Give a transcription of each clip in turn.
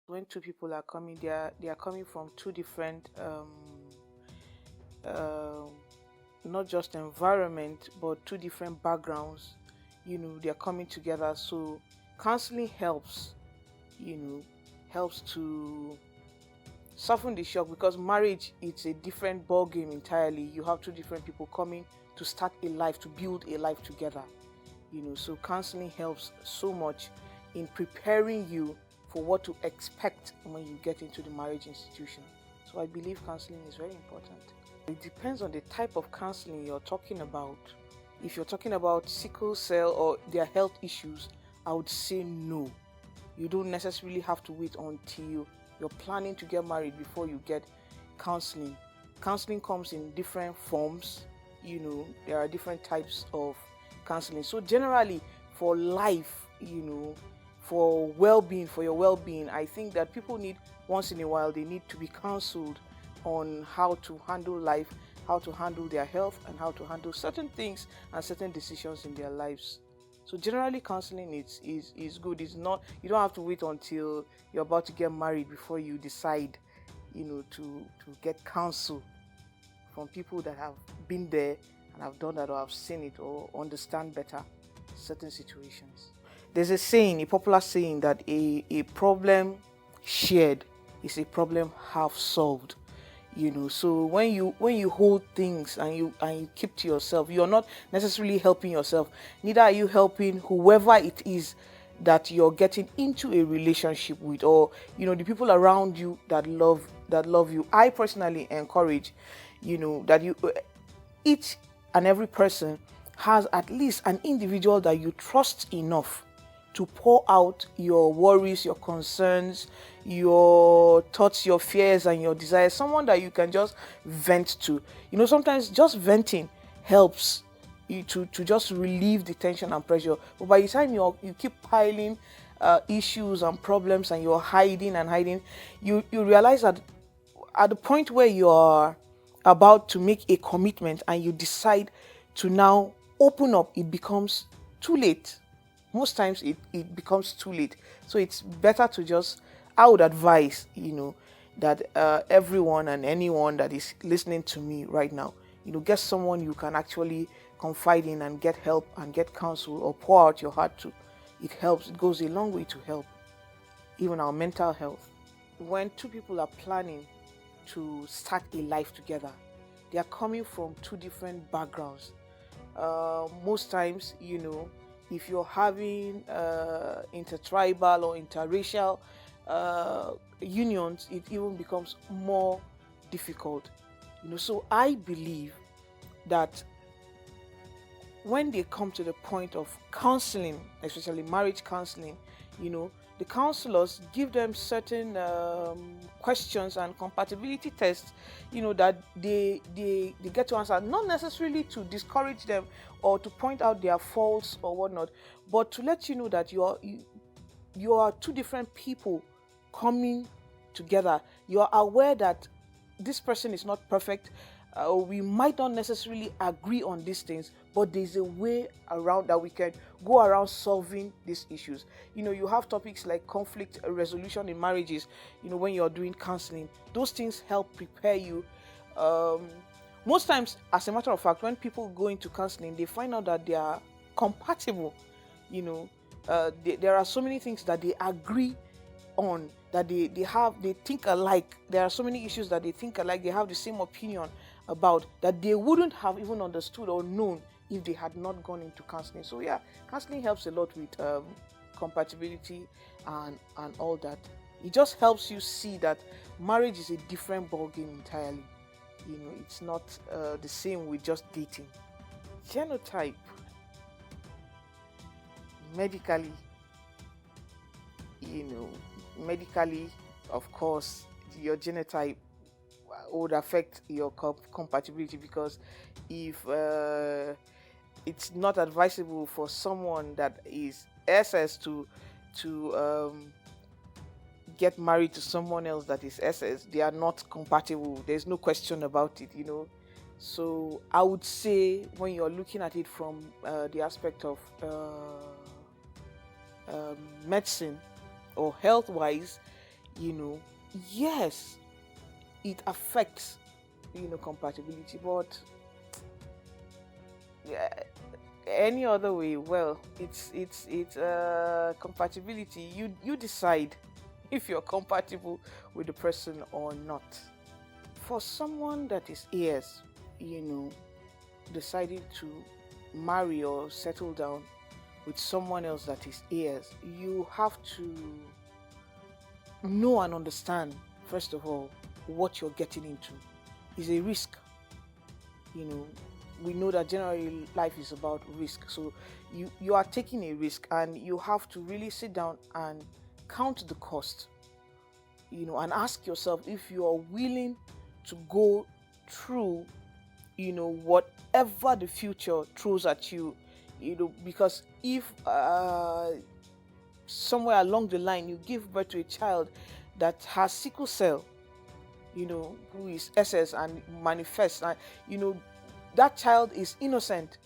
When two people are coming, they are coming from two different um not just environment but two different backgrounds. They are coming together, so counseling helps, you know helps to soften the shock, because marriage, it's a different ball game entirely. You have two different people coming to start a life, to build a life together. So counseling helps so much in preparing you for what to expect when you get into the marriage institution. So I believe counseling is very important. It depends on the type of counseling you're talking about. If you're talking about sickle cell or their health issues, I would say no. You don't necessarily have to wait until you're planning to get married before you get counseling. Counseling comes in different forms. There are different types of counseling. So generally, for life, for well-being, for your well-being, I think that people need, once in a while, they need to be counseled on how to handle life, how to handle their health, and how to handle certain things and certain decisions in their lives. So generally, counseling is good. It's not, you don't have to wait until you're about to get married before you decide, to get counsel from people that have been there and have done that, or have seen it, or understand better certain situations. There's a saying, a popular saying, that a problem shared is a problem half solved. So when you hold things and you keep to yourself, you're not necessarily helping yourself, neither are you helping whoever it is that you're getting into a relationship with, or the people around you that love you. I personally encourage that each and every person has at least an individual that you trust enough to pour out your worries, your concerns, your thoughts, your fears, and your desires. Someone that you can just vent to. Sometimes just venting helps you to just relieve the tension and pressure. But by the time you keep piling issues and problems, and you're hiding and hiding, you realize that at the point where you are about to make a commitment and you decide to now open up, it becomes too late. Most times it becomes too late. So it's better to just, I would advise, that everyone and anyone that is listening to me right now, get someone you can actually confide in and get help and get counsel, or pour out your heart to. It helps. It goes a long way to help even our mental health. When two people are planning to start a life together, they are coming from two different backgrounds. Most times, if you're having intertribal or interracial unions, it even becomes more difficult. So I believe that when they come to the point of counseling, especially marriage counseling, the counselors give them certain questions and compatibility tests, that they get to answer, not necessarily to discourage them or to point out their faults or whatnot, but to let you know that you are two different people coming together. You are aware that this person is not perfect. We might not necessarily agree on these things, but there's a way around that we can go around solving these issues. You have topics like conflict resolution in marriages. When you're doing counseling, those things help prepare you. Most times, as a matter of fact, when people go into counseling, they find out that they are compatible. There are so many things that they agree on, that they think alike. There are so many issues that they think alike, they have the same opinion about, that they wouldn't have even understood or known if they had not gone into counseling. So yeah, counseling helps a lot with compatibility and all that. It just helps you see that marriage is a different ballgame entirely. It's not the same with just dating. Genotype, medically, medically, of course, your genotype would affect your compatibility, because if it's not advisable for someone that is SS to get married to someone else that is SS. They are not compatible. There's no question about it, you know. So I would say when you're looking at it from the aspect of medicine or health wise, you know, yes, it affects, you know, compatibility, but yeah, any other way, well, it's compatibility. You decide if you're compatible with the person or not. For someone that is AS, you know, deciding to marry or settle down with someone else that is AS, you have to know and understand, first of all, what you're getting into. Is a risk. You know, we know that generally life is about risk. So you are taking a risk, and you have to really sit down and count the cost, you know, and ask yourself if you are willing to go through, you know, whatever the future throws at you, you know, because if somewhere along the line you give birth to a child that has sickle cell, you know, who is SS and manifests, and you know, that child is innocent,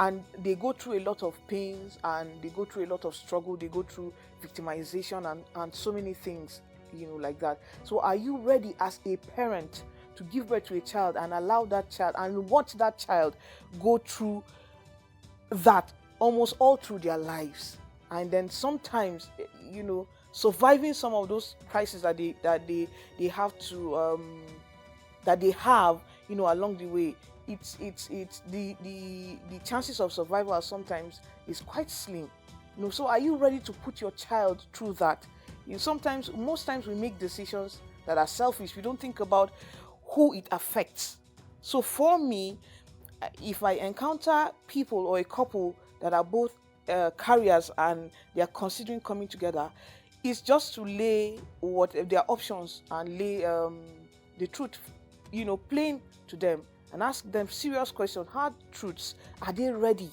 and they go through a lot of pains, and they go through a lot of struggle, they go through victimization and so many things, you know, like that. So are you ready as a parent to give birth to a child and allow that child and watch that child go through that almost all through their lives, and then sometimes, you know, surviving some of those crises that they have to that they have, you know, along the way? It's the chances of survival sometimes is quite slim, you know. So are you ready to put your child through that? You know, sometimes, most times, we make decisions that are selfish. We don't think about who it affects. So for me, if I encounter people or a couple that are both carriers and they are considering coming together, it's just to lay what their options and lay the truth, you know, plain to them, and ask them serious questions, hard truths. Are they ready?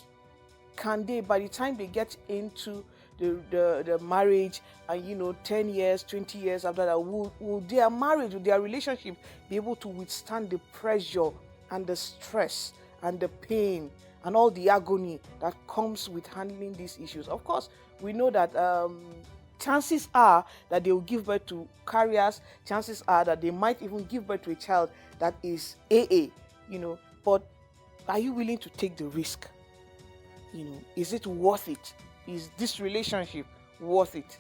Can they, by the time they get into the marriage, and you know, 10 years, 20 years after that, will their marriage, will their relationship be able to withstand the pressure and the stress and the pain and all the agony that comes with handling these issues? Of course, we know that chances are that they will give birth to carriers. Chances are that they might even give birth to a child that is AA, you know. But are you willing to take the risk? You know, is it worth it? Is this relationship worth it?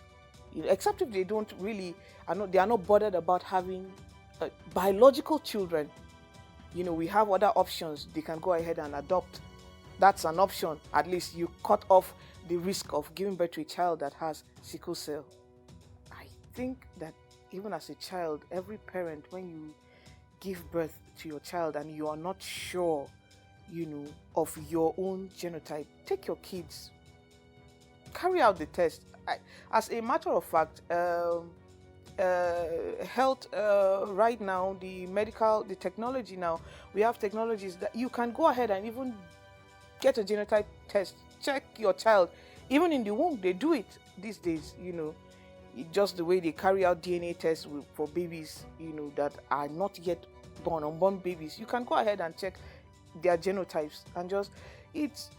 You know, except if they don't really, they are not bothered about having biological children. You know, we have other options. They can go ahead and adopt. That's an option. At least you cut off the risk of giving birth to a child that has sickle cell. I think that even as a child, every parent, when you give birth to your child and you are not sure, you know, of your own genotype, take your kids, carry out the test. As a matter of fact, health right now, the technology now, we have technologies that you can go ahead and even get a genotype test, check your child, even in the womb. They do it these days, you know, just the way they carry out DNA tests for babies, you know, that are not yet born, unborn babies. You can go ahead and check their genotypes, and just, it's,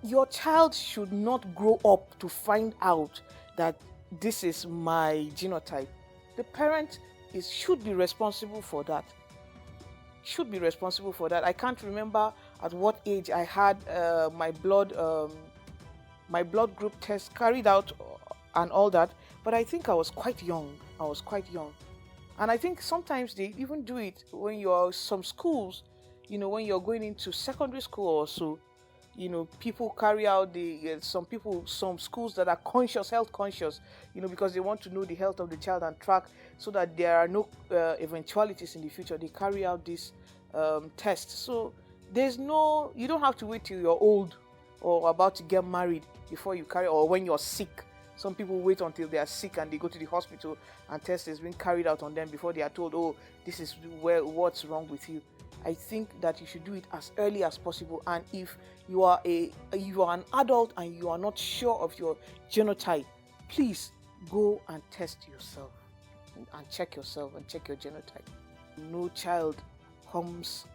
your child should not grow up to find out that this is my genotype. The parent should be responsible for that. I can't remember at what age I had my blood group test carried out and all that, but I think I was quite young. And I think sometimes they even do it when you're some schools, you know, when you're going into secondary school or so. You know, people carry out some schools that are health conscious, you know, because they want to know the health of the child and track so that there are no eventualities in the future. They carry out this test. So you don't have to wait till you're old or about to get married before you carry, or when you're sick. Some people wait until they are sick and they go to the hospital and test is being carried out on them before they are told, oh, this is what's wrong with you. I think that you should do it as early as possible. And if you are an adult and you are not sure of your genotype, please go and test yourself and check yourself and check your genotype. No child comes,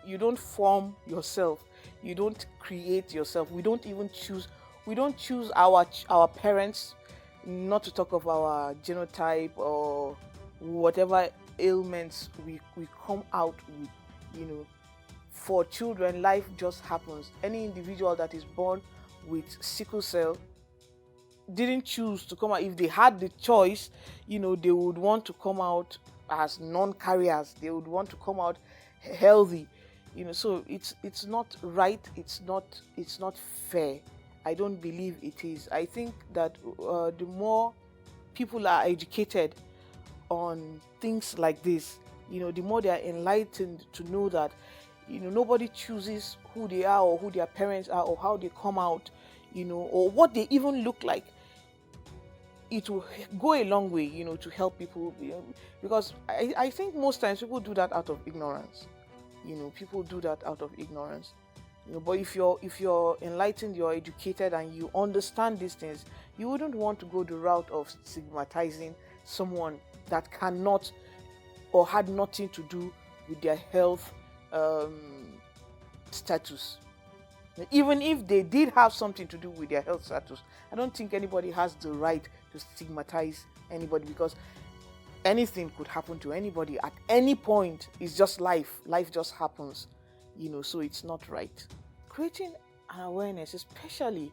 you don't form yourself, you don't create yourself. We don't choose our parents, not to talk of our genotype or whatever ailments we come out with. For children, life just happens. Any individual that is born with sickle cell didn't choose to come out. If they had the choice, they would want to come out as non-carriers. They would want to come out healthy. So it's not right. It's not fair. I don't believe it is. I think that the more people are educated on things like this, the more they are enlightened to know that nobody chooses who they are or who their parents are or how they come out, or what they even look like. It will go a long way, to help people, because I think most times people do that out of ignorance. People do that out of ignorance. But if you're enlightened, you're educated, and you understand these things, you wouldn't want to go the route of stigmatizing someone that cannot or had nothing to do with their health status. Even if they did have something to do with their health status, I don't think anybody has the right to stigmatize anybody, because anything could happen to anybody at any point. It's just life. Life just happens, so it's not right. Creating an awareness, especially,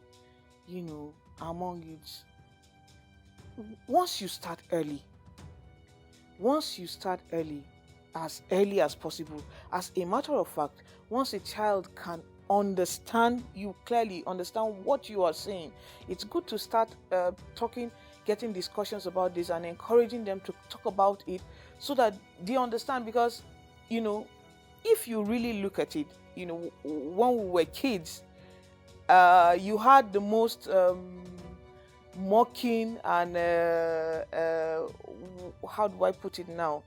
among youths. Once you start early, as early as possible, as a matter of fact, once a child can understand you clearly, understand what you are saying, it's good to start talking, getting discussions about this, and encouraging them to talk about it so that they understand. Because if you really look at it, when we were kids, you had the most mocking and how do I put it now,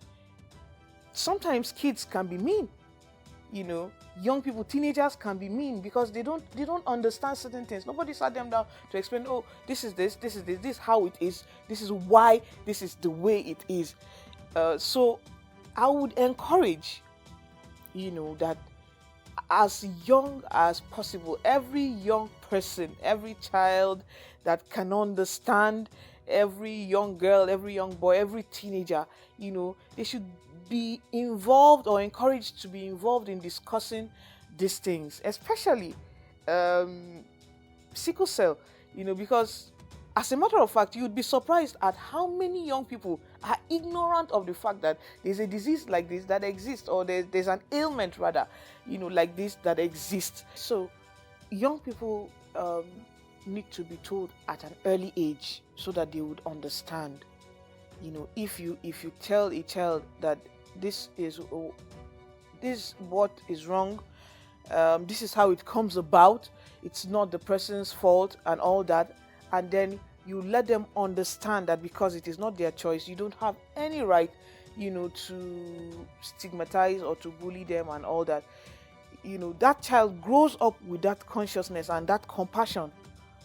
sometimes kids can be mean. Young people, teenagers can be mean because they don't understand certain things. Nobody sat them down to explain, oh, this is how it is, this is why, this is the way it is. So I would encourage, that as young as possible, every young person, every child that can understand, every young girl, every young boy, every teenager, they should be involved or encouraged to be involved in discussing these things, especially sickle cell, because as a matter of fact, you'd be surprised at how many young people are ignorant of the fact that there's a disease like this that exists, or there's an ailment rather, like this that exists. So young people need to be told at an early age so that they would understand. If you tell a child that this is what is wrong, this is how it comes about, it's not the person's fault and all that, and then you let them understand that because it is not their choice, you don't have any right, to stigmatize or to bully them and all that. That child grows up with that consciousness and that compassion.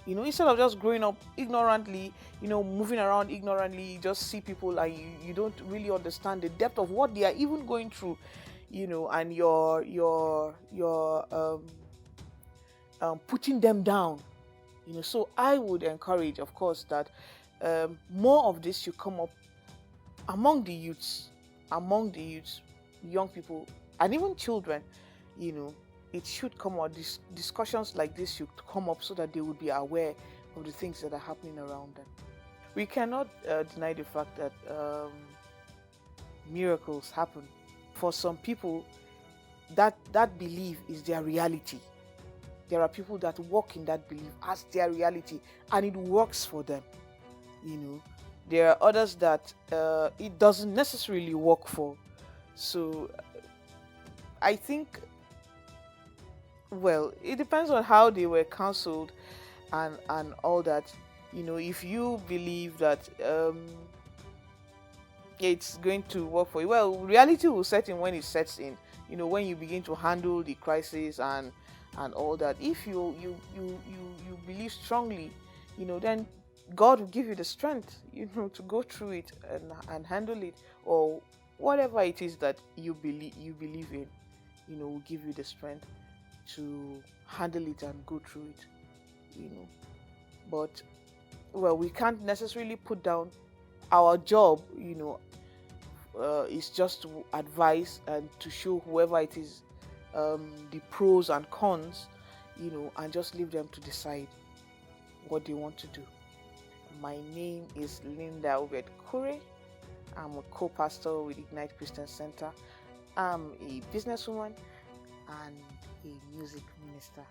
Instead of just growing up ignorantly, moving around ignorantly, you just see people and you don't really understand the depth of what they are even going through, and you're putting them down. So I would encourage, of course, that more of this should come up among the youths, young people, and even children. It should come out. Discussions like this should come up so that they would be aware of the things that are happening around them. We cannot deny the fact that miracles happen. For some people, that belief is their reality. There are people that walk in that belief as their reality, and it works for them. There are others that it doesn't necessarily work for. So I think, well, it depends on how they were counseled and all that. If you believe that it's going to work for you, well, reality will set in when it sets in. when you begin to handle the crisis and all that, if you believe strongly, then God will give you the strength, to go through it and handle it, or whatever it is that you believe in, will give you the strength to handle it and go through it. But, well, we can't necessarily put down our job. Is just to advise and to show whoever it is, the pros and cons, and just leave them to decide what they want to do. My name is Linda Obed Kure. I'm a co-pastor with Ignite Christian Center. I'm a businesswoman and a music minister.